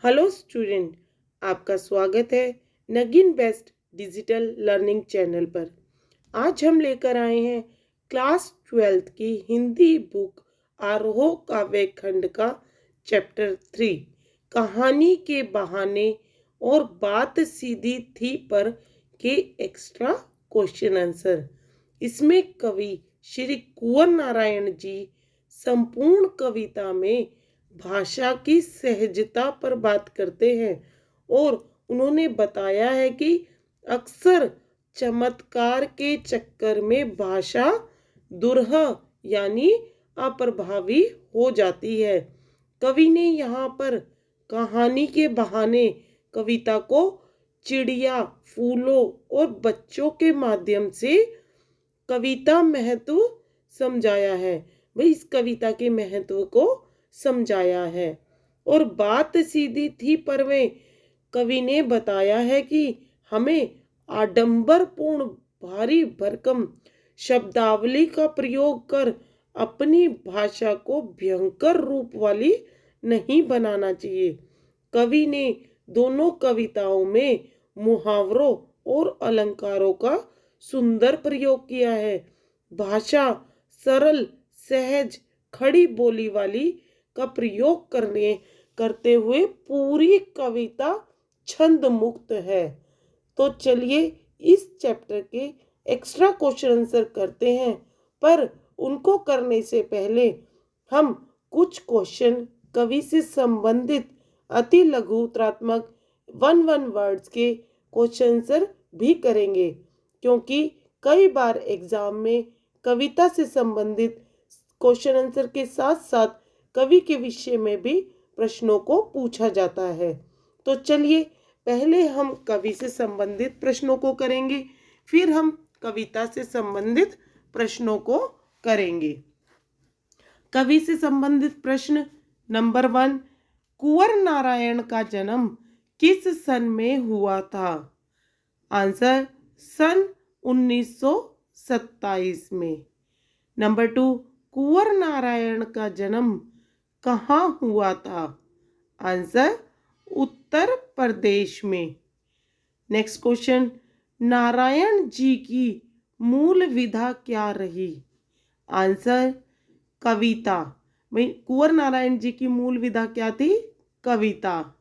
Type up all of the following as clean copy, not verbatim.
Hello student, आपका स्वागत है Nageen best digital learning channel पर। आज हम लेकर आए हैं क्लास 12th की हिंदी बुक आरोह काव्य खंड का चैप्टर 3 कहानी के बहाने और बात सीधी थी पर के एक्स्ट्रा क्वेश्चन आंसर। इसमें कवि श्री कुंवर नारायण जी संपूर्ण कविता में भाषा की सहजता पर बात करते हैं और उन्होंने बताया है कि अक्सर चमत्कार के चक्कर में भाषा दुरह यानी अप्रभावी हो जाती है। कवि ने यहाँ पर कहानी के बहाने कविता को चिड़िया, फूलों और बच्चों के माध्यम से कविता महत्व समझाया है। भाई इस कविता के महत्व को समझाया है। और बात सीधी थी पर में कवि ने बताया है कि हमें आडंबरपूर्ण भारी भरकम शब्दावली का प्रयोग कर अपनी भाषा को भयंकर रूप वाली नहीं बनाना चाहिए। कवि ने दोनों कविताओं में मुहावरों और अलंकारों का सुंदर प्रयोग किया है। भाषा सरल, सहज, खड़ी बोली वाली का प्रयोग करते हुए पूरी कविता छंद मुक्त है। तो चलिए इस चैप्टर के एक्स्ट्रा क्वेश्चन आंसर करते हैं, पर उनको करने से पहले हम कुछ क्वेश्चन कवि से संबंधित अति लघुत्रात्मक वन वर्ड्स के क्वेश्चन आंसर भी करेंगे, क्योंकि कई बार एग्जाम में कविता से संबंधित क्वेश्चन आंसर के साथ साथ कवि के विषय में भी प्रश्नों को पूछा जाता है। तो चलिए पहले हम कवि से संबंधित प्रश्नों को करेंगे, फिर हम कविता से संबंधित प्रश्नों को करेंगे। कवि से संबंधित प्रश्न नंबर 1, कुंवर नारायण का जन्म किस सन में हुआ था? आंसर सन 1927 में। नंबर 2, कुंवर नारायण का जन्म कहाँ हुआ था? आंसर उत्तर प्रदेश में। नेक्स्ट क्वेश्चन, नारायण जी की मूल विधा क्या रही? आंसर कविता। भाई कुंवर नारायण जी की मूल विधा क्या थी? कविता।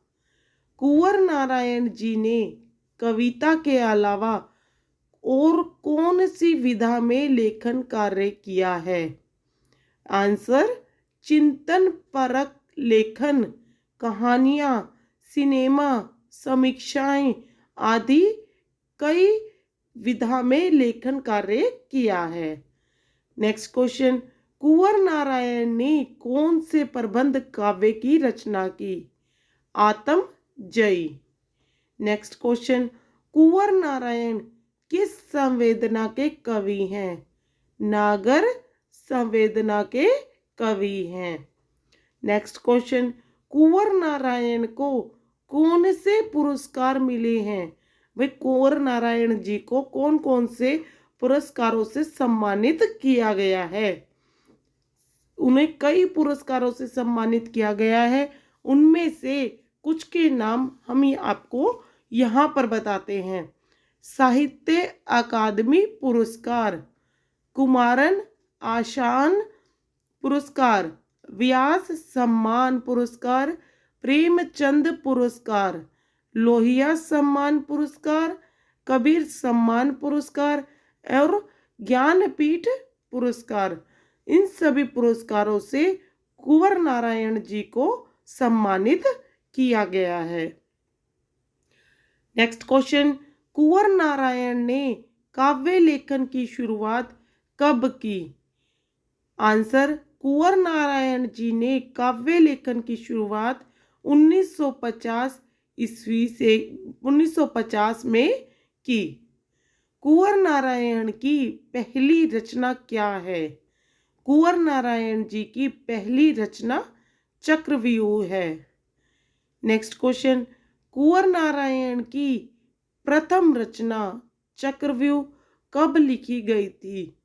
कुंवर नारायण जी ने कविता के अलावा और कौन सी विधा में लेखन कार्य किया है? आंसर चिंतन परक लेखन, कहानियां, सिनेमा, समीक्षाएं आदि कई विधा में लेखन कार्य किया है। नेक्स्ट क्वेश्चन, कुंवर नारायण ने कौन से प्रबंध काव्य की रचना की? आत्म जयी। नेक्स्ट क्वेश्चन, कुंवर नारायण किस संवेदना के कवि हैं? नागर संवेदना के कवि हैं। नेक्स्ट क्वेश्चन, कुंवर नारायण को कौन से पुरस्कार मिले हैं? भाई कुंवर नारायण जी को कौन कौन से पुरस्कारों से सम्मानित किया गया है? उन्हें कई पुरस्कारों से सम्मानित किया गया है। उनमें से कुछ के नाम हम आपको यहाँ पर बताते हैं। साहित्य अकादमी पुरस्कार, कुमारन आशान पुरस्कार, व्यास सम्मान पुरस्कार, प्रेमचंद पुरस्कार, लोहिया सम्मान पुरस्कार, कबीर सम्मान पुरस्कार और ज्ञानपीठ पुरस्कार। इन सभी पुरस्कारों से कुंवर नारायण जी को सम्मानित किया गया है। नेक्स्ट क्वेश्चन, कुंवर नारायण ने काव्य लेखन की शुरुआत कब की? आंसर कुंवर नारायण जी ने काव्य लेखन की शुरुआत 1950 ईस्वी से 1950 में की। कुंवर नारायण की पहली रचना क्या है? कुंवर नारायण जी की पहली रचना चक्रव्यूह है। नेक्स्ट क्वेश्चन, कुंवर नारायण की प्रथम रचना चक्रव्यूह कब लिखी गई थी?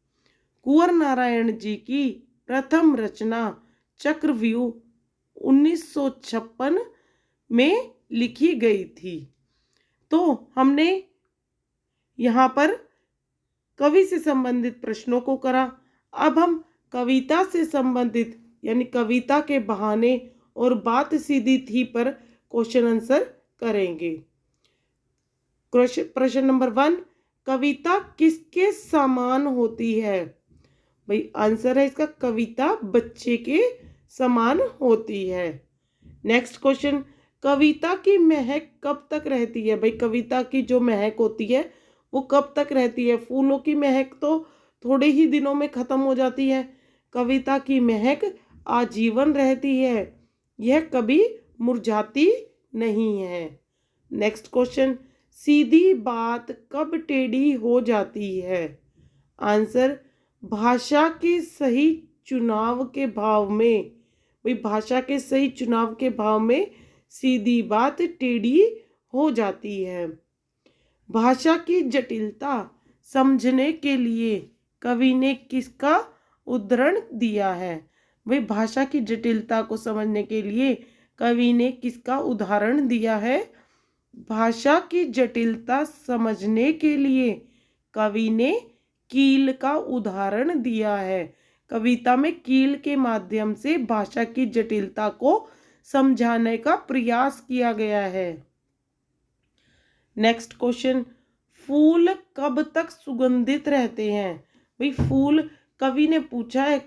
कुंवर नारायण जी की प्रथम रचना चक्रव्यूह 1956 में लिखी गई थी। तो हमने यहाँ पर कवि से संबंधित प्रश्नों को करा। अब हम कविता से संबंधित यानी कविता के बहाने और बात सीधी थी पर क्वेश्चन आंसर करेंगे। प्रश्न नंबर 1, कविता किसके समान होती है? भाई आंसर है इसका कविता बच्चे के समान होती है। नेक्स्ट क्वेश्चन, कविता की महक कब तक रहती है? भाई कविता की जो महक होती है वो कब तक रहती है? फूलों की महक तो थोड़े ही दिनों में खत्म हो जाती है, कविता की महक आजीवन रहती है, यह कभी मुरझाती नहीं है। नेक्स्ट क्वेश्चन, सीधी बात कब टेढ़ी हो जाती है? आंसर, भाषा के सही चुनाव के भाव में। भाई भाषा के सही चुनाव के भाव में सीधी बात टेढ़ी हो जाती है। भाषा की जटिलता समझने के लिए कवि ने किसका उदाहरण दिया है? भाई भाषा की जटिलता को समझने के लिए कवि ने किसका उदाहरण दिया है? भाषा की जटिलता समझने के लिए कवि ने कील का उदाहरण दिया है। कविता में कील के माध्यम से भाषा की जटिलता को समझाने का प्रयास किया गया है। नेक्स्ट क्वेश्चन, फूल कब तक सुगंधित रहते हैं? भाई फूल, कवि ने पूछा है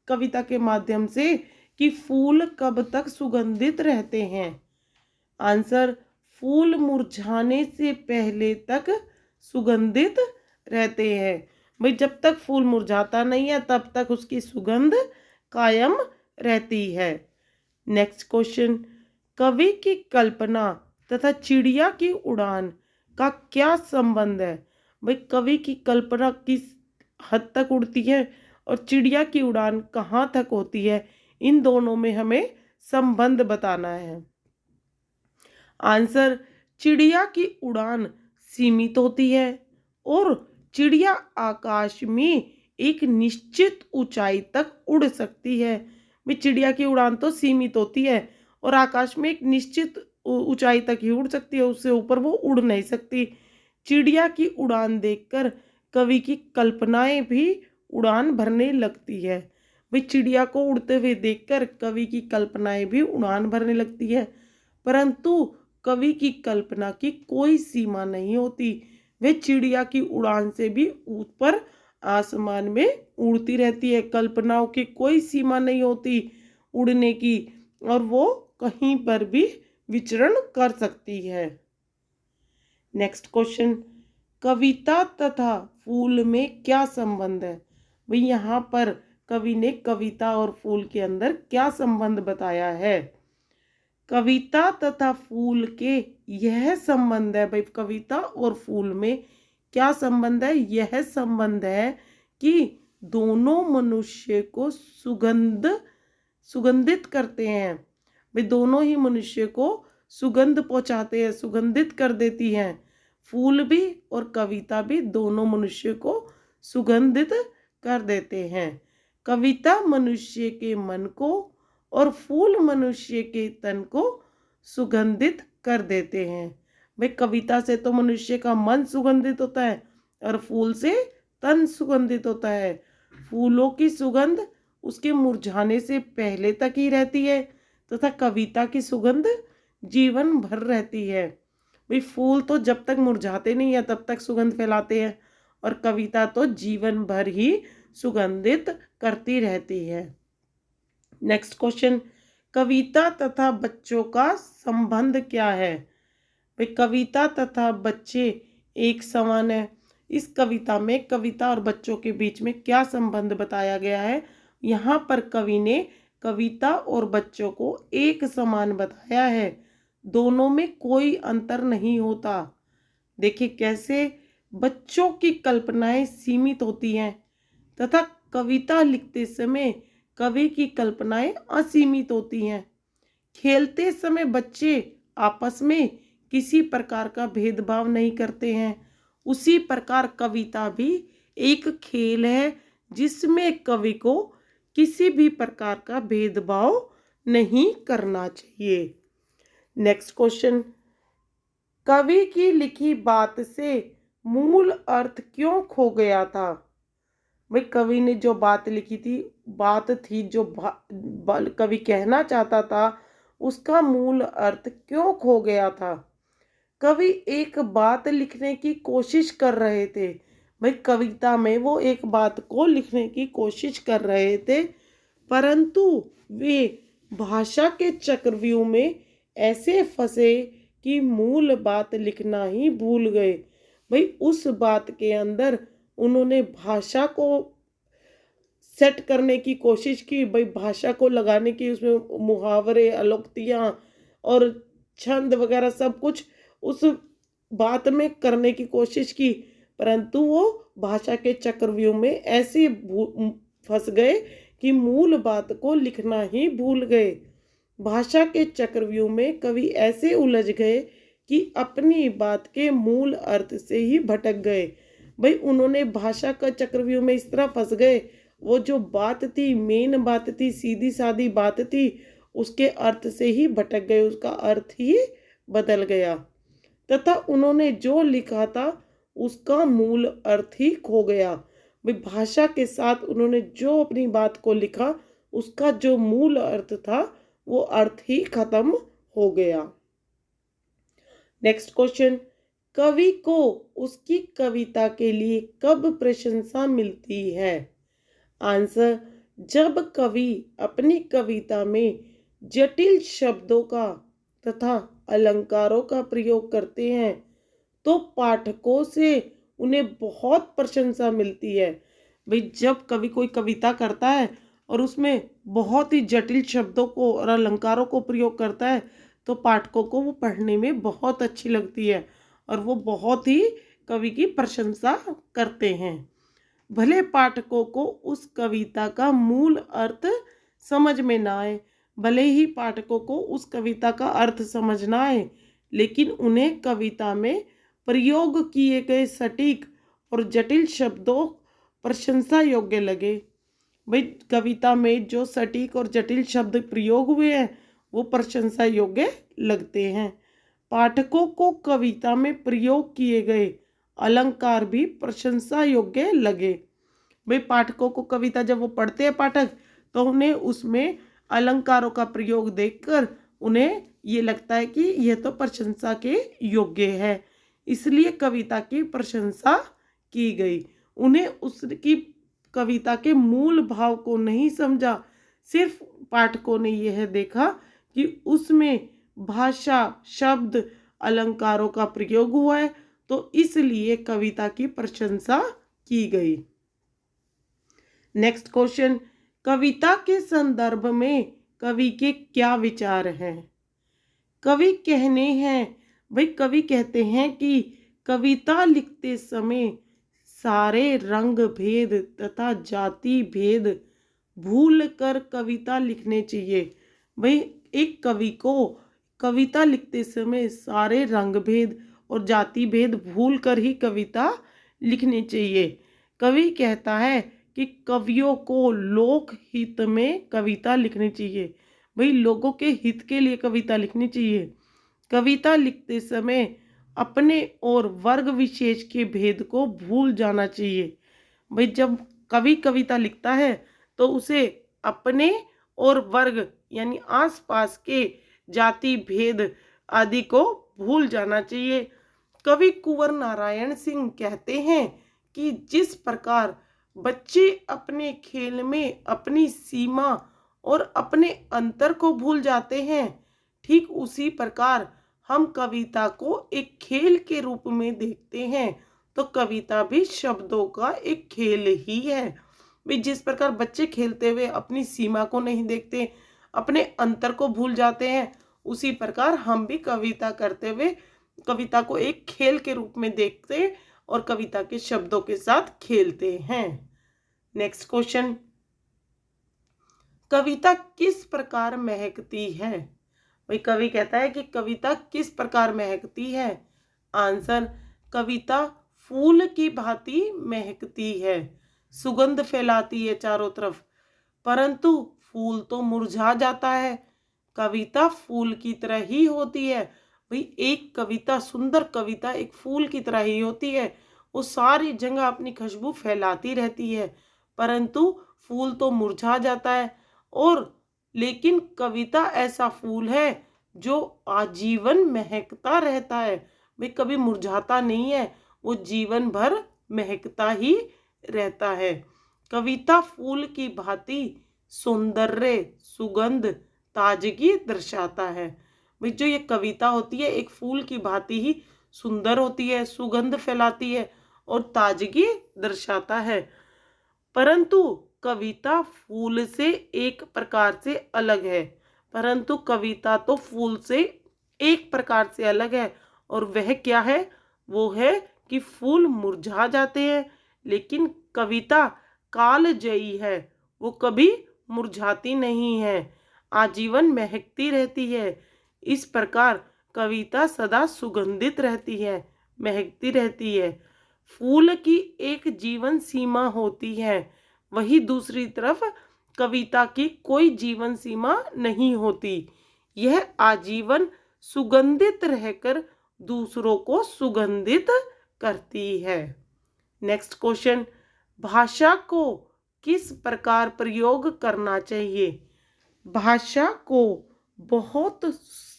कविता के माध्यम से कि फूल कब तक सुगंधित रहते हैं। आंसर, फूल मुरझाने से पहले तक सुगंधित रहते हैं। भाई जब तक फूल मुरझाता नहीं है तब तक उसकी सुगंध कायम रहती है। नेक्स्ट क्वेश्चन, कवि की कल्पना तथा चिड़िया की उड़ान का क्या संबंध है? भाई कवि की कल्पना किस हद तक उड़ती है और चिड़िया की उड़ान कहाँ तक होती है, इन दोनों में हमें संबंध बताना है। आंसर, चिड़िया की उड़ान सीमित होती है और चिड़िया आकाश में एक निश्चित ऊंचाई तक उड़ सकती है। भाई चिड़िया की उड़ान तो सीमित होती है और आकाश में एक निश्चित ऊंचाई तक ही उड़ सकती है, उससे ऊपर वो उड़ नहीं सकती। चिड़िया की उड़ान देखकर कवि की कल्पनाएं भी उड़ान भरने लगती है। भाई चिड़िया को उड़ते हुए देखकर कवि की कल्पनाएं भी उड़ान भरने लगती है, परंतु कवि की कल्पना की कोई सीमा नहीं होती। वे चिड़िया की उड़ान से भी ऊपर आसमान में उड़ती रहती है। कल्पनाओं की कोई सीमा नहीं होती उड़ने की और वो कहीं पर भी विचरण कर सकती है। नेक्स्ट क्वेश्चन, कविता तथा फूल में क्या संबंध है? भाई यहाँ पर कवि ने कविता और फूल के अंदर क्या संबंध बताया है? कविता तथा फूल के यह संबंध है। भाई कविता और फूल में क्या संबंध है? यह संबंध है कि दोनों मनुष्य को सुगंधित करते हैं। भाई दोनों ही मनुष्य को सुगंध पहुंचाते हैं, सुगंधित कर देती हैं। फूल भी और कविता भी दोनों मनुष्य को सुगंधित कर देते हैं। कविता मनुष्य के मन को और फूल मनुष्य के तन को सुगंधित कर देते हैं। भाई कविता से तो मनुष्य का मन सुगंधित होता है और फूल से तन सुगंधित होता है। फूलों की सुगंध उसके मुरझाने से पहले तक ही रहती है तथा कविता की सुगंध जीवन भर रहती है। भाई फूल तो जब तक मुरझाते नहीं है तब तक सुगंध फैलाते हैं और कविता तो जीवन भर ही सुगंधित करती रहती है। नेक्स्ट क्वेश्चन, कविता तथा बच्चों का संबंध क्या है? भाई कविता तथा बच्चे एक समान है। इस कविता में कविता और बच्चों के बीच में क्या संबंध बताया गया है? यहाँ पर कवि ने कविता और बच्चों को एक समान बताया है, दोनों में कोई अंतर नहीं होता। देखिए कैसे बच्चों की कल्पनाएं सीमित होती हैं तथा कविता लिखते समय कवि की कल्पनाएं असीमित होती हैं। खेलते समय बच्चे आपस में किसी प्रकार का भेदभाव नहीं करते हैं, उसी प्रकार कविता भी एक खेल है जिसमें कवि को किसी भी प्रकार का भेदभाव नहीं करना चाहिए। नेक्स्ट क्वेश्चन, कवि की लिखी बात से मूल अर्थ क्यों खो गया था? भाई कवि ने जो बात लिखी थी, बात थी जो कवि कहना चाहता था, उसका मूल अर्थ क्यों खो गया था? कवि एक बात लिखने की कोशिश कर रहे थे। भाई कविता में वो एक बात को लिखने की कोशिश कर रहे थे, परंतु वे भाषा के चक्रव्यूह में ऐसे फंसे कि मूल बात लिखना ही भूल गए। भाई उस बात के अंदर उन्होंने भाषा को सेट करने की कोशिश की, भाई भाषा को लगाने की, उसमें मुहावरे, अलोक्तियाँ और छंद वगैरह सब कुछ उस बात में करने की कोशिश की, परंतु वो भाषा के चक्रव्यूह में ऐसे फंस गए कि मूल बात को लिखना ही भूल गए। भाषा के चक्रव्यूह में कवि ऐसे उलझ गए कि अपनी बात के मूल अर्थ से ही भटक गए। भाई उन्होंने भाषा का चक्रव्यूह में इस तरह फंस गए, वो जो बात थी, मेन बात थी, सीधी सादी बात थी, उसके अर्थ से ही भटक गए, उसका अर्थ ही बदल गया तथा उन्होंने जो लिखा था उसका मूल अर्थ ही खो गया। भाई भाषा के साथ उन्होंने जो अपनी बात को लिखा, उसका जो मूल अर्थ था वो अर्थ ही खत्म हो गया। नेक्स्ट क्वेश्चन, कवि को उसकी कविता के लिए कब प्रशंसा मिलती है? आंसर, जब कवि अपनी कविता में जटिल शब्दों का तथा अलंकारों का प्रयोग करते हैं तो पाठकों से उन्हें बहुत प्रशंसा मिलती है। भाई जब कवि कोई कविता करता है और उसमें बहुत ही जटिल शब्दों को और अलंकारों को प्रयोग करता है तो पाठकों को वो पढ़ने में बहुत अच्छी लगती है और वो बहुत ही कवि की प्रशंसा करते हैं। भले पाठकों को उस कविता का मूल अर्थ समझ में ना आए, भले ही पाठकों को उस कविता का अर्थ समझ ना आए, लेकिन उन्हें कविता में प्रयोग किए गए सटीक और जटिल शब्दों प्रशंसा योग्य लगे। भाई कविता में जो सटीक और जटिल शब्द प्रयोग हुए हैं वो प्रशंसा योग्य लगते हैं। पाठकों को कविता में प्रयोग किए गए अलंकार भी प्रशंसा योग्य लगे। भाई पाठकों को कविता जब वो पढ़ते हैं पाठक, तो उन्हें उसमें अलंकारों का प्रयोग देखकर उन्हें ये लगता है कि यह तो प्रशंसा के योग्य है, इसलिए कविता की प्रशंसा की गई। उन्हें उसकी कविता के मूल भाव को नहीं समझा, सिर्फ पाठकों ने यह देखा कि उसमें भाषा, शब्द, अलंकारों का प्रयोग हुआ है, तो इसलिए कविता की प्रशंसा की गई। नेक्स्ट क्वेश्चन, कविता के संदर्भ में कवि के क्या विचार हैं? कवि कवि कहते हैं कि कविता लिखते समय सारे रंग भेद तथा जाति भेद भूल कर कविता लिखने चाहिए। भाई एक कवि को कविता लिखते समय सारे रंग भेद और जाति भेद भूल कर ही कविता लिखनी चाहिए। कवि कहता है कि कवियों को लोक हित में कविता लिखनी चाहिए। भाई लोगों के हित के लिए कविता लिखनी चाहिए। कविता लिखते समय अपने और वर्ग विशेष के भेद को भूल जाना चाहिए। भाई जब कवि कविता लिखता है तो उसे अपने और वर्ग यानी आसपास के जाति भेद आदि को भूल जाना चाहिए। कवि कुंवर नारायण सिंह कहते हैं कि जिस प्रकार बच्चे अपने खेल में अपनी सीमा और अपने अंतर को भूल जाते हैं, ठीक उसी प्रकार हम कविता को एक खेल के रूप में देखते हैं, तो कविता भी शब्दों का एक खेल ही है। भी जिस प्रकार बच्चे खेलते हुए अपनी सीमा को नहीं देखते, अपने अंतर को भूल जाते हैं, उसी प्रकार हम भी कविता करते हुए कविता को एक खेल के रूप में देखते और कविता के शब्दों के साथ खेलते हैं। नेक्स्ट क्वेश्चन, कविता किस प्रकार महकती है? भाई कवि कहता है कि कविता किस प्रकार महकती है। आंसर, कविता फूल की भांति महकती है, सुगंध फैलाती है चारों तरफ, परंतु फूल तो मुरझा जाता है। कविता फूल की तरह ही होती है। भाई एक कविता, सुंदर कविता एक फूल की तरह ही होती है, वो सारी जगह अपनी खुशबू फैलाती रहती है, परंतु फूल तो मुरझा जाता है। और लेकिन कविता ऐसा फूल है जो आजीवन महकता रहता है। भाई कभी मुरझाता नहीं है, वो जीवन भर महकता ही रहता है। कविता फूल की भांति सौंदर्य, सुगंध, ताजगी दर्शाता है। भाई जो ये कविता होती है एक फूल की भांति ही सुंदर होती है, सुगंध फैलाती है और ताजगी दर्शाता है। परंतु कविता फूल से एक प्रकार से अलग है। परंतु कविता तो फूल से एक प्रकार से अलग है, और वह क्या है? वो है कि फूल मुरझा जाते हैं, लेकिन कविता कालजयी है, वो कभी मुरझाती नहीं है, आजीवन महकती रहती है। इस प्रकार कविता सदा सुगंधित रहती है, महकती रहती है। फूल की एक जीवन सीमा होती है, वही दूसरी तरफ कविता की कोई जीवन सीमा नहीं होती। यह आजीवन सुगंधित रहकर दूसरों को सुगंधित करती है। नेक्स्ट क्वेश्चन, भाषा को किस प्रकार प्रयोग करना चाहिए? भाषा को बहुत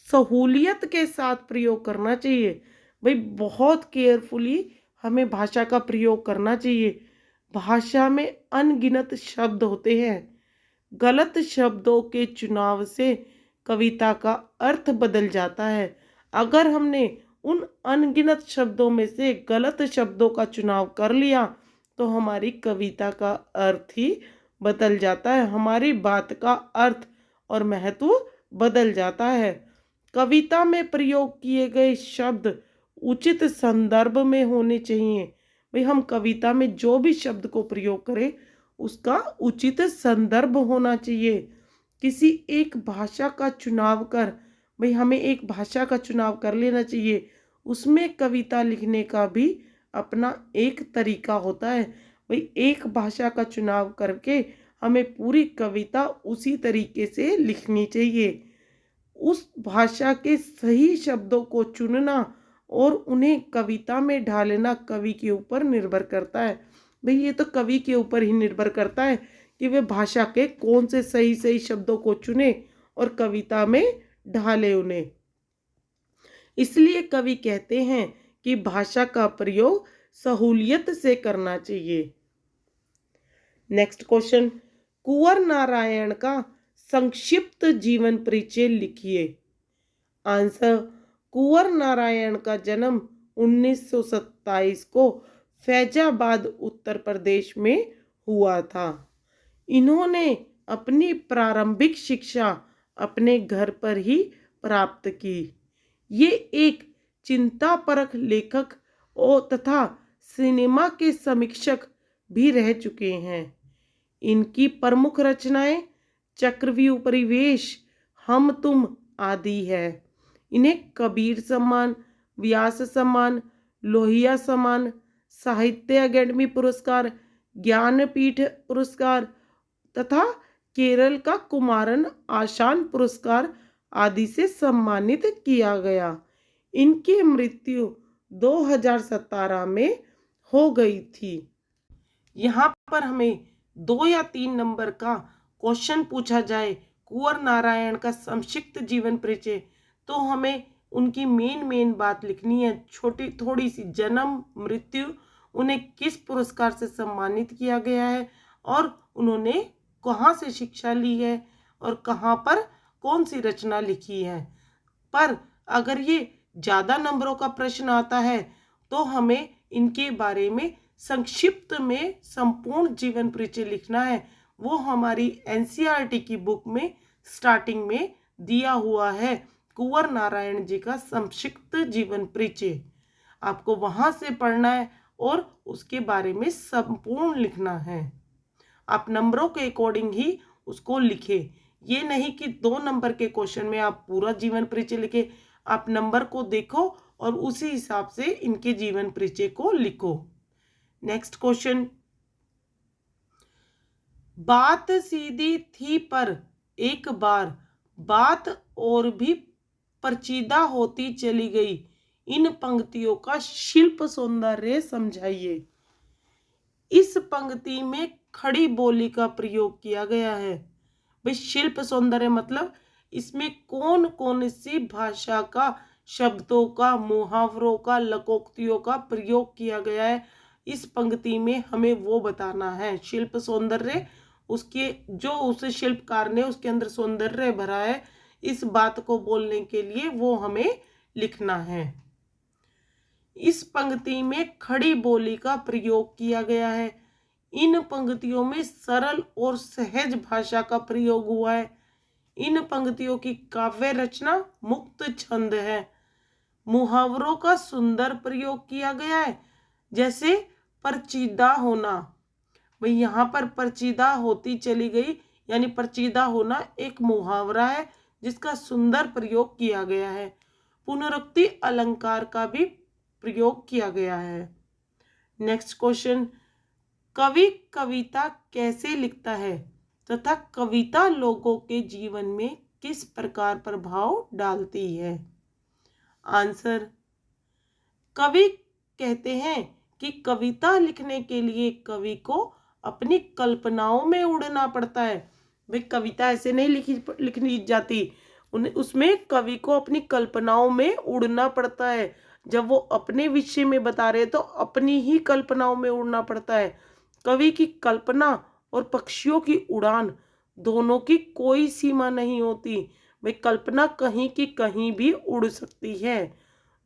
सहूलियत के साथ प्रयोग करना चाहिए। भाई बहुत केयरफुली हमें भाषा का प्रयोग करना चाहिए। भाषा में अनगिनत शब्द होते हैं। गलत शब्दों के चुनाव से कविता का अर्थ बदल जाता है। अगर हमने उन अनगिनत शब्दों में से गलत शब्दों का चुनाव कर लिया तो हमारी कविता का अर्थ ही बदल जाता है, हमारी बात का अर्थ और महत्व बदल जाता है। कविता में प्रयोग किए गए शब्द उचित संदर्भ में होने चाहिए। भाई हम कविता में जो भी शब्द को प्रयोग करें उसका उचित संदर्भ होना चाहिए। किसी एक भाषा का चुनाव कर, भाई हमें एक भाषा का चुनाव कर लेना चाहिए। उसमें कविता लिखने का भी अपना एक तरीका होता है। भाई एक भाषा का चुनाव करके हमें पूरी कविता उसी तरीके से लिखनी चाहिए। उस भाषा के सही शब्दों को चुनना और उन्हें कविता में ढालना कवि के ऊपर निर्भर करता है। भाई ये तो कवि के ऊपर ही निर्भर करता है कि वे भाषा के कौन से सही सही शब्दों को चुने और कविता में ढाले उन्हें। इसलिए कवि कहते हैं कि भाषा का प्रयोग सहूलियत से करना चाहिए। नेक्स्ट क्वेश्चन, कुंवर नारायण का संक्षिप्त जीवन परिचय लिखिए। आंसर, कुंवर नारायण का जन्म 1927 को फैजाबाद उत्तर प्रदेश में हुआ था। इन्होंने अपनी प्रारंभिक शिक्षा अपने घर पर ही प्राप्त की। ये एक चिंतापरक लेखक और तथा सिनेमा के समीक्षक भी रह चुके हैं। इनकी प्रमुख रचनाएं चक्रव्यूह परिवेश, हम तुम आदि है। इन्हें कबीर सम्मान, व्यास सम्मान, लोहिया सम्मान, साहित्य अकेडमी पुरस्कार, ज्ञानपीठ पुरस्कार तथा केरल का कुमारन आशान पुरस्कार आदि से सम्मानित किया गया। इनकी मृत्यु 2017 में हो गई थी। यहाँ पर हमें 2 या 3 नंबर का क्वेश्चन पूछा जाए कुंवर नारायण का संक्षिप्त जीवन परिचय, तो हमें उनकी मेन बात लिखनी है। छोटी थोड़ी सी जन्म, मृत्यु, उन्हें किस पुरस्कार से सम्मानित किया गया है और उन्होंने कहाँ से शिक्षा ली है और कहाँ पर कौन सी रचना लिखी है। पर अगर ये ज़्यादा नंबरों का प्रश्न आता है तो हमें इनके बारे में संक्षिप्त में संपूर्ण जीवन परिचय लिखना है। वो हमारी एनसीईआरटी की बुक में स्टार्टिंग में दिया हुआ है, कुंवर नारायण जी का संक्षिप्त जीवन परिचय। आपको वहाँ से पढ़ना है और उसके बारे में संपूर्ण लिखना है। आप नंबरों के अकॉर्डिंग ही उसको लिखें। ये नहीं कि 2 नंबर के क्वेश्चन में आप पूरा जीवन परिचय लिखे। आप नंबर को देखो और उसी हिसाब से इनके जीवन परिचय को लिखो। नेक्स्ट क्वेश्चन, बात सीधी थी पर एक बार बात और भी पेचीदा होती चली गई। इन पंक्तियों का शिल्प सौंदर्य समझाइए। इस पंक्ति में खड़ी बोली का प्रयोग किया गया है। भाई शिल्प सौंदर्य मतलब इसमें कौन कौन सी भाषा का, शब्दों का, मुहावरों का, लोकोक्तियों का प्रयोग किया गया है इस पंक्ति में, हमें वो बताना है। शिल्प सौंदर्य, उसके जो उस शिल्पकार ने उसके अंदर सौंदर्य भरा है, इस बात को बोलने के लिए वो हमें लिखना है। इस पंक्ति में खड़ी बोली का प्रयोग किया गया है। इन पंक्तियों में सरल और सहज भाषा का प्रयोग हुआ है। इन पंक्तियों की काव्य रचना मुक्त छंद है। मुहावरों का सुंदर प्रयोग किया गया है, जैसे परचीदा होना। भाई यहाँ पर परचीदा होती चली गई, यानी परचीदा होना एक मुहावरा है जिसका सुंदर प्रयोग किया गया है। पुनरुक्ति अलंकार का भी प्रयोग किया गया है। नेक्स्ट क्वेश्चन, कवि कविता कैसे लिखता है तथा कविता लोगों के जीवन में किस प्रकार प्रभाव डालती है? आंसर, कवि कहते हैं कि कविता लिखने के लिए कवि को अपनी कल्पनाओं में उड़ना पड़ता है। भाई कविता ऐसे नहीं लिखनी जाती, उसमें कवि को अपनी कल्पनाओं में उड़ना पड़ता है। जब वो अपने विषय में बता रहे तो अपनी ही कल्पनाओं में उड़ना पड़ता है। कवि की कल्पना और पक्षियों की उड़ान दोनों की कोई सीमा नहीं होती। भाई कल्पना कहीं की कहीं भी उड़ सकती है।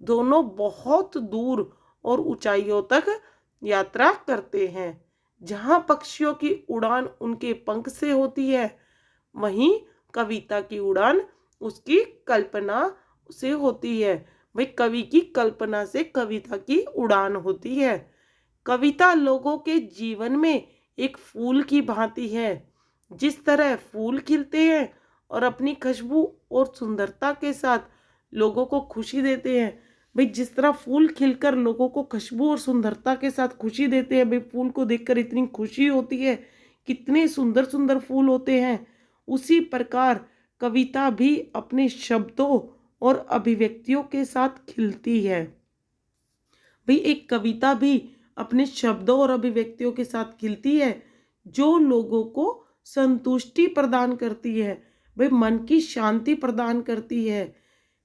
दोनों बहुत दूर और ऊंचाइयों तक यात्रा करते हैं। जहाँ पक्षियों की उड़ान उनके पंख से होती है, वहीं कविता की उड़ान उसकी कल्पना से होती है। भाई कवि की कल्पना से कविता की उड़ान होती है। कविता लोगों के जीवन में एक फूल की भांति है। जिस तरह फूल खिलते हैं और अपनी खुशबू और सुंदरता के साथ लोगों को खुशी देते हैं, भाई जिस तरह फूल खिलकर लोगों को खुशबू और सुंदरता के साथ खुशी देते हैं, भाई फूल को देखकर इतनी खुशी होती है, कितने सुंदर सुंदर फूल होते हैं, उसी प्रकार कविता भी अपने शब्दों और अभिव्यक्तियों के साथ खिलती है। भाई एक कविता भी अपने शब्दों और अभिव्यक्तियों के साथ खिलती है जो लोगों को संतुष्टि प्रदान करती है, भाई मन की शांति प्रदान करती है।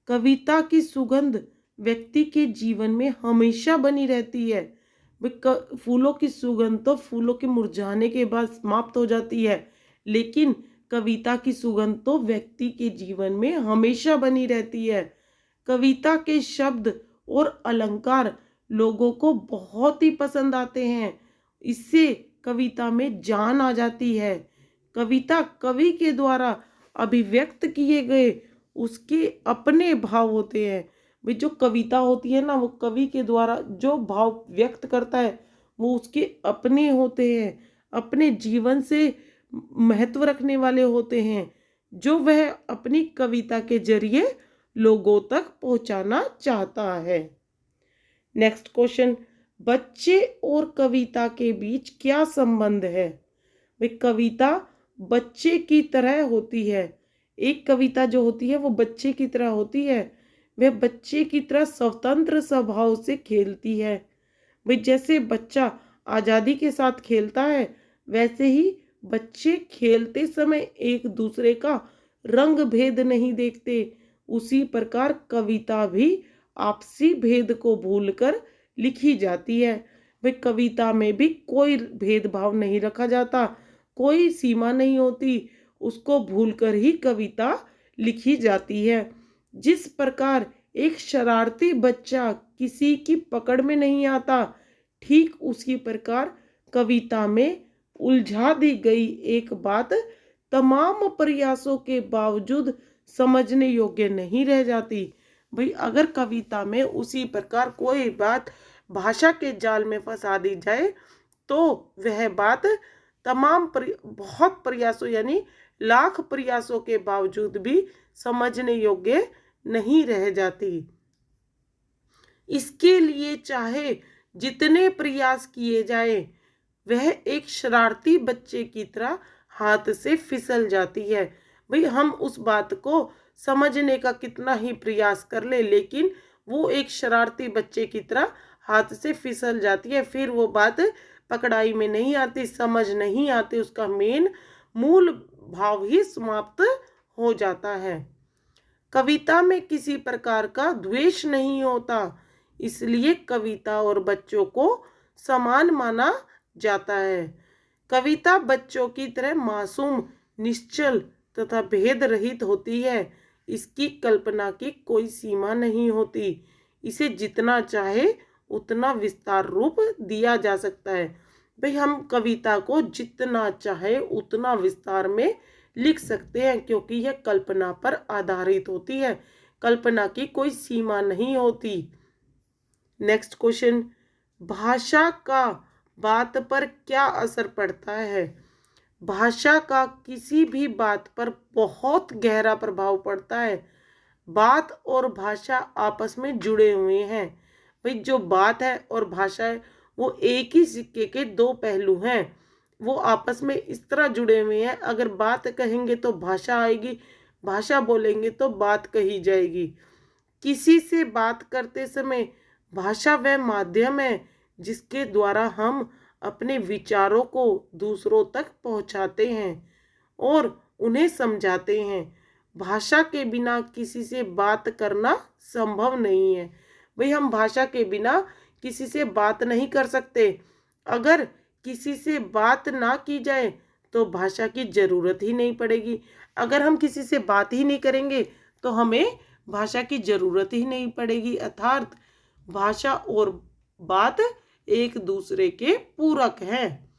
कविता की सुगंध व्यक्ति के जीवन में हमेशा बनी रहती है। भाई फूलों की सुगंध तो फूलों के मुरझाने के बाद समाप्त हो जाती है, लेकिन कविता की सुगंध तो व्यक्ति के जीवन में हमेशा बनी रहती है। कविता के शब्द और अलंकार लोगों को बहुत ही पसंद आते हैं। इससे कविता में जान आ जाती है। कविता कवि के द्वारा अभिव्यक्त किए गए उसके अपने भाव होते हैं। भाई जो कविता होती है ना, वो कवि के द्वारा जो भाव व्यक्त करता है वो उसके अपने होते हैं, अपने जीवन से महत्व रखने वाले होते हैं, जो वह अपनी कविता के जरिए लोगों तक पहुंचाना चाहता है। नेक्स्ट क्वेश्चन, बच्चे और कविता के बीच क्या संबंध है? भाई कविता बच्चे की तरह होती है। एक कविता जो होती है वो बच्चे की तरह होती है। वह बच्चे की तरह स्वतंत्र स्वभाव से खेलती है। भाई जैसे बच्चा आज़ादी के साथ खेलता है, वैसे ही बच्चे खेलते समय एक दूसरे का रंग भेद नहीं देखते। उसी प्रकार कविता भी आपसी भेद को भूलकर लिखी जाती है। भाई कविता में भी कोई भेदभाव नहीं रखा जाता, कोई सीमा नहीं होती, उसको भूलकर ही कविता लिखी जाती है। जिस प्रकार एक शरारती बच्चा किसी की पकड़ में नहीं आता, ठीक उसी प्रकार कविता में उलझा दी गई एक बात तमाम प्रयासों के बावजूद समझने योग्य नहीं रह जाती। भाई अगर कविता में उसी प्रकार कोई बात भाषा के जाल में फंसा दी जाए तो वह बात बहुत प्रयासों यानी लाख प्रयासों के बावजूद भी समझने योग्य नहीं रह जाती। इसके लिए चाहे जितने प्रयास किए जाए, वह एक शरारती बच्चे की तरह हाथ से फिसल जाती है। भाई हम उस बात को समझने का कितना ही प्रयास कर ले, लेकिन वो एक शरारती बच्चे की तरह हाथ से फिसल जाती है, फिर वो बात पकड़ाई में नहीं आती, समझ नहीं आती, उसका मेन मूल भाव ही समाप्त हो जाता है। कविता में किसी प्रकार का द्वेष नहीं होता, इसलिए कविता और बच्चों को समान माना जाता है। कविता बच्चों की तरह मासूम, निश्चल तथा भेद रहित होती है। इसकी कल्पना की कोई सीमा नहीं होती। इसे जितना चाहे उतना विस्तार रूप दिया जा सकता है। भाई हम कविता को जितना चाहे उतना विस्तार में लिख सकते हैं, क्योंकि यह कल्पना पर आधारित होती है। कल्पना की कोई सीमा नहीं होती। नेक्स्ट क्वेश्चन, भाषा का बात पर क्या असर पड़ता है? भाषा का किसी भी बात पर बहुत गहरा प्रभाव पड़ता है। बात और भाषा आपस में जुड़े हुए हैं। भाई जो बात है और भाषा है वो एक ही सिक्के के दो पहलू हैं। वो आपस में इस तरह जुड़े हुए हैं, अगर बात कहेंगे तो भाषा आएगी, भाषा बोलेंगे तो बात कही जाएगी। किसी से बात करते समय भाषा वह माध्यम है जिसके द्वारा हम अपने विचारों को दूसरों तक पहुंचाते हैं और उन्हें समझाते हैं। भाषा के बिना किसी से बात करना संभव नहीं है। भाई हम भाषा के बिना किसी से बात नहीं कर सकते। अगर किसी से बात ना की जाए तो भाषा की ज़रूरत ही नहीं पड़ेगी। अगर हम किसी से बात ही नहीं करेंगे तो हमें भाषा की ज़रूरत ही नहीं पड़ेगी। अर्थात भाषा और बात एक दूसरे के पूरक हैं।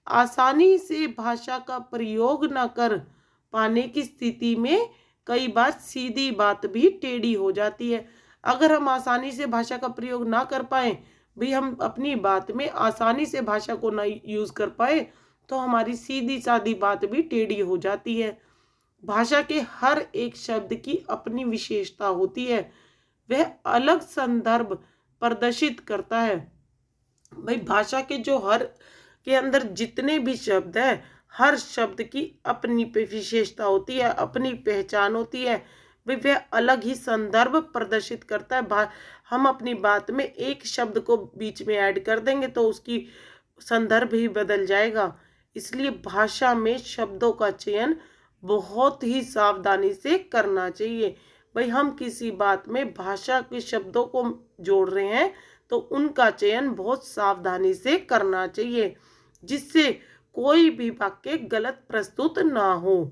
आसानी से भाषा का प्रयोग न कर पाने की स्थिति में कई बार सीधी बात भी टेढ़ी हो जाती है। अगर हम आसानी से भाषा का प्रयोग ना कर पाए, भाई हम अपनी बात में आसानी से भाषा को ना यूज़ कर पाए, तो हमारी सीधी सादी बात भी टेढ़ी हो जाती है। भाषा के हर एक शब्द की अपनी विशेषता होती है, वह अलग संदर्भ प्रदर्शित करता है। भाई भाषा के जो हर के अंदर जितने भी शब्द है, हर शब्द की अपनी विशेषता होती है, अपनी पहचान होती है। भाई वह अलग ही संदर्भ प्रदर्शित करता है। हम अपनी बात में एक शब्द को बीच में ऐड कर देंगे तो उसकी संदर्भ ही बदल जाएगा। इसलिए भाषा में शब्दों का चयन बहुत ही सावधानी से करना चाहिए। भाई हम किसी बात में भाषा के शब्दों को जोड़ रहे हैं तो उनका चयन बहुत सावधानी से करना चाहिए, जिससे कोई भी वाक्य गलत प्रस्तुत ना हो।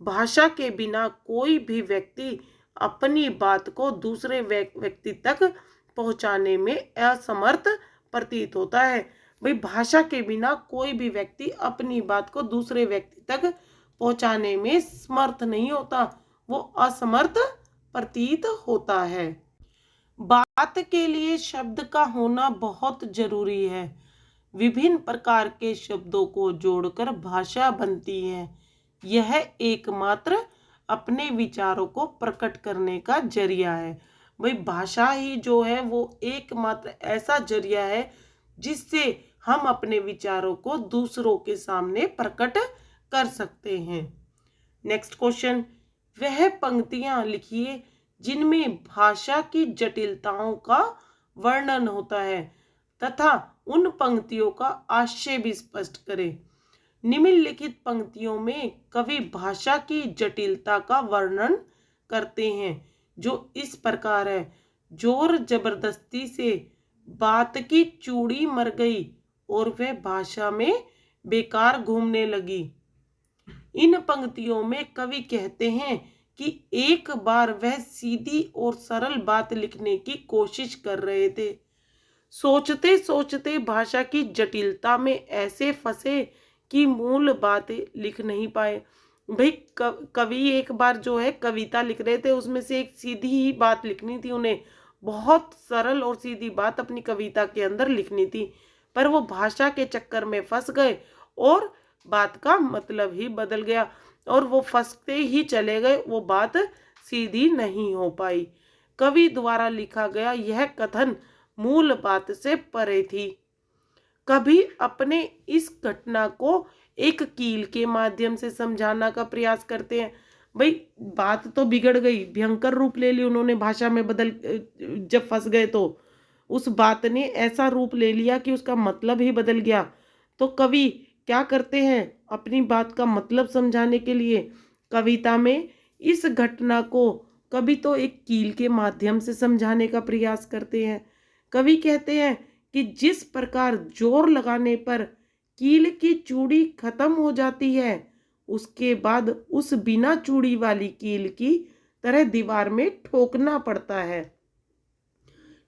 भाषा के बिना कोई भी व्यक्ति अपनी बात को दूसरे व्यक्ति तक पहुंचाने में असमर्थ प्रतीत होता है। भाई भाषा के बिना कोई भी व्यक्ति अपनी बात को दूसरे व्यक्ति तक पहुंचाने में समर्थ नहीं होता, वो असमर्थ प्रतीत होता है। बात के लिए शब्द का होना बहुत जरूरी है। विभिन्न प्रकार के शब्दों को जोड़कर भाषा बनती है। यह एकमात्र अपने विचारों को प्रकट करने का जरिया है। भाई भाषा ही जो है वो एकमात्र ऐसा जरिया है जिससे हम अपने विचारों को दूसरों के सामने प्रकट कर सकते हैं। नेक्स्ट क्वेश्चन, वह पंक्तियां लिखिए जिनमें भाषा की जटिलताओं का वर्णन होता है तथा उन पंक्तियों का आशय भी स्पष्ट करें। निम्नलिखित पंक्तियों में कवि भाषा की जटिलता का वर्णन करते हैं, जो इस प्रकार है। जोर जबरदस्ती से बात की चूड़ी मर गई और वह भाषा में बेकार घूमने लगी। इन पंक्तियों में कवि कहते हैं कि एक बार वह सीधी और सरल बात लिखने की कोशिश कर रहे थे। सोचते सोचते भाषा की जटिलता में ऐसे फंसे कि मूल बात लिख नहीं पाए। भाई कवि एक बार जो है कविता लिख रहे थे, उसमें से एक सीधी ही बात लिखनी थी उन्हें, बहुत सरल और सीधी बात अपनी कविता के अंदर लिखनी थी, पर वो भाषा के चक्कर में फंस गए और बात का मतलब ही बदल गया और वो फंसते ही चले गए, वो बात सीधी नहीं हो पाई। कवि द्वारा लिखा गया यह कथन मूल बात से परे थी। कभी अपने इस घटना को एक कील के माध्यम से समझाना का प्रयास करते हैं। भाई बात तो बिगड़ गई, भयंकर रूप ले ली उन्होंने, भाषा में बदल जब फंस गए तो उस बात ने ऐसा रूप ले लिया कि उसका मतलब ही बदल गया। तो कवि क्या करते हैं, अपनी बात का मतलब समझाने के लिए कविता में इस घटना को कभी तो एक कील के माध्यम से समझाने का प्रयास करते हैं। कवि कहते हैं कि जिस प्रकार जोर लगाने पर कील की चूड़ी खत्म हो जाती है, उसके बाद उस बिना चूड़ी वाली कील की तरह दीवार में ठोकना पड़ता है।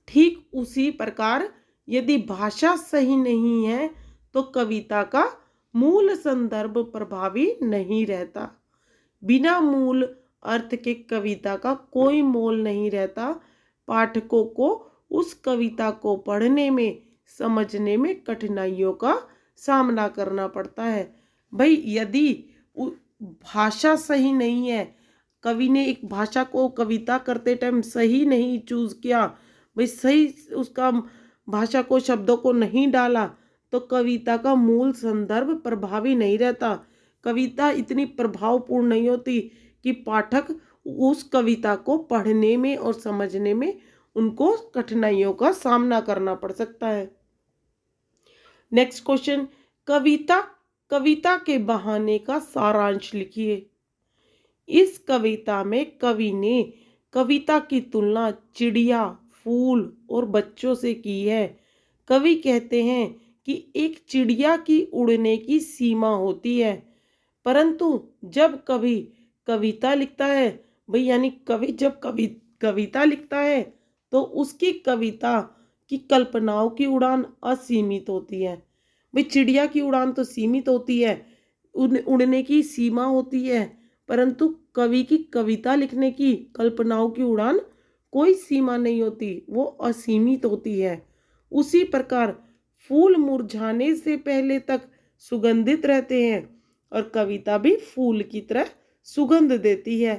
ठीक उसी प्रकार यदि भाषा सही नहीं है तो कविता का मूल संदर्भ प्रभावी नहीं रहता। बिना मूल अर्थ के कविता का कोई मोल नहीं रहता। पाठकों को उस कविता को पढ़ने में, समझने में कठिनाइयों का सामना करना पड़ता है। भाई यदि भाषा सही नहीं है, कवि ने एक भाषा को कविता करते टाइम सही नहीं चूज किया, भाई सही उसका भाषा को, शब्दों को नहीं डाला, तो कविता का मूल संदर्भ प्रभावी नहीं रहता। कविता इतनी प्रभावपूर्ण नहीं होती कि पाठक उस कविता को पढ़ने में और समझने में उनको कठिनाइयों का सामना करना पड़ सकता है। नेक्स्ट क्वेश्चन, कविता के बहाने का सारांश लिखिए। इस कविता में कवि ने कविता की तुलना चिड़िया, फूल और बच्चों से की है। कवि कहते हैं कि एक चिड़िया की उड़ने की सीमा होती है, परंतु जब कवि कविता लिखता है, भाई यानी कवि जब कविता लिखता है तो उसकी कविता की कल्पनाओं की उड़ान असीमित होती है। भाई चिड़िया की उड़ान तो सीमित होती है, उड़ने की सीमा होती है, परंतु कवि की कविता लिखने की कल्पनाओं की उड़ान कोई सीमा नहीं होती, वो असीमित होती है। उसी प्रकार फूल मुरझाने से पहले तक सुगंधित रहते हैं और कविता भी फूल की तरह सुगंध देती है,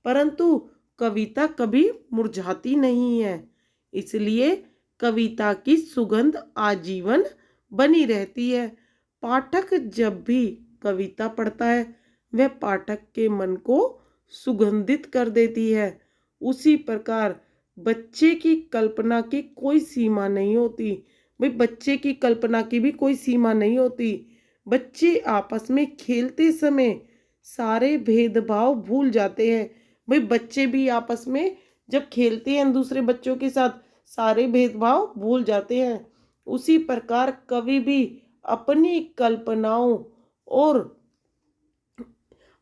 परंतु कविता कभी मुरझाती नहीं है। इसलिए कविता की सुगंध आजीवन बनी रहती है। पाठक जब भी कविता पढ़ता है वह पाठक के मन को सुगंधित कर देती है। उसी प्रकार बच्चे की कल्पना की कोई सीमा नहीं होती। भाई बच्चे की कल्पना की भी कोई सीमा नहीं होती। बच्चे आपस में खेलते समय सारे भेदभाव भूल जाते हैं। भाई बच्चे भी आपस में जब खेलते हैं दूसरे बच्चों के साथ सारे भेदभाव भूल जाते हैं। उसी प्रकार कवि भी अपनी कल्पनाओं और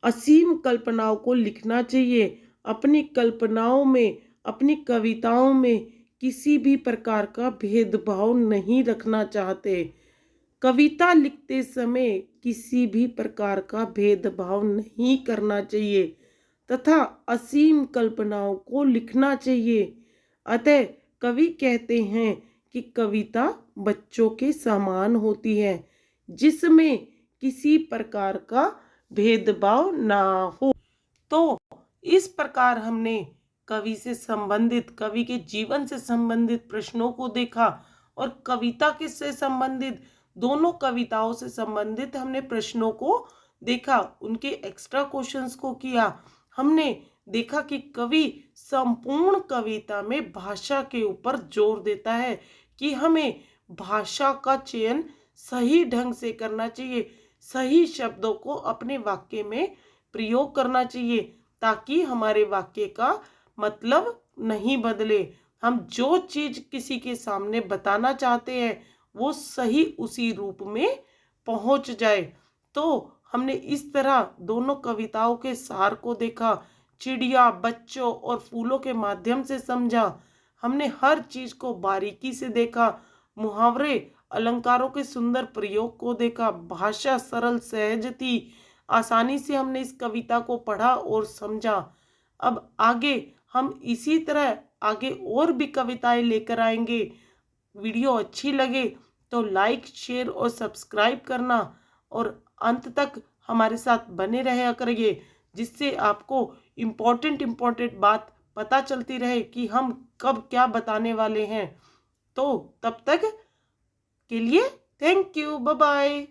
असीम कल्पनाओं को लिखना चाहिए। अपनी कल्पनाओं में, अपनी कविताओं में किसी भी प्रकार का भेदभाव नहीं रखना चाहते। कविता लिखते समय किसी भी प्रकार का भेदभाव नहीं करना चाहिए तथा असीम कल्पनाओं को लिखना चाहिए। अतः कवि कहते हैं कि कविता बच्चों के समान होती है, जिसमें किसी प्रकार का भेदभाव ना हो। तो इस प्रकार हमने कवि से संबंधित, कवि के जीवन से संबंधित प्रश्नों को देखा और कविता से संबंधित, दोनों कविताओं से संबंधित हमने प्रश्नों को देखा, उनके एक्स्ट्रा क्वेश्चंस को किया। हमने देखा कि कवि संपूर्ण कविता में भाषा के ऊपर जोर देता है कि हमें भाषा का चयन सही ढंग से करना चाहिए, सही शब्दों को अपने वाक्य में प्रयोग करना चाहिए, ताकि हमारे वाक्य का मतलब नहीं बदले। हम जो चीज किसी के सामने बताना चाहते हैं वो सही उसी रूप में पहुंच जाए। तो हमने इस तरह दोनों कविताओं के सार को देखा, चिड़िया, बच्चों और फूलों के माध्यम से समझा। हमने हर चीज को बारीकी से देखा, मुहावरे, अलंकारों के सुंदर प्रयोग को देखा। भाषा सरल सहज थी, आसानी से हमने इस कविता को पढ़ा और समझा। अब आगे हम इसी तरह आगे और भी कविताएं लेकर आएंगे। वीडियो अच्छी लगे तो लाइक, शेयर और सब्सक्राइब करना और अंत तक हमारे साथ बने रहा करिए, जिससे आपको इम्पोर्टेंट बात पता चलती रहे कि हम कब क्या बताने वाले हैं। तो तब तक के लिए थैंक यू, बाय बाय।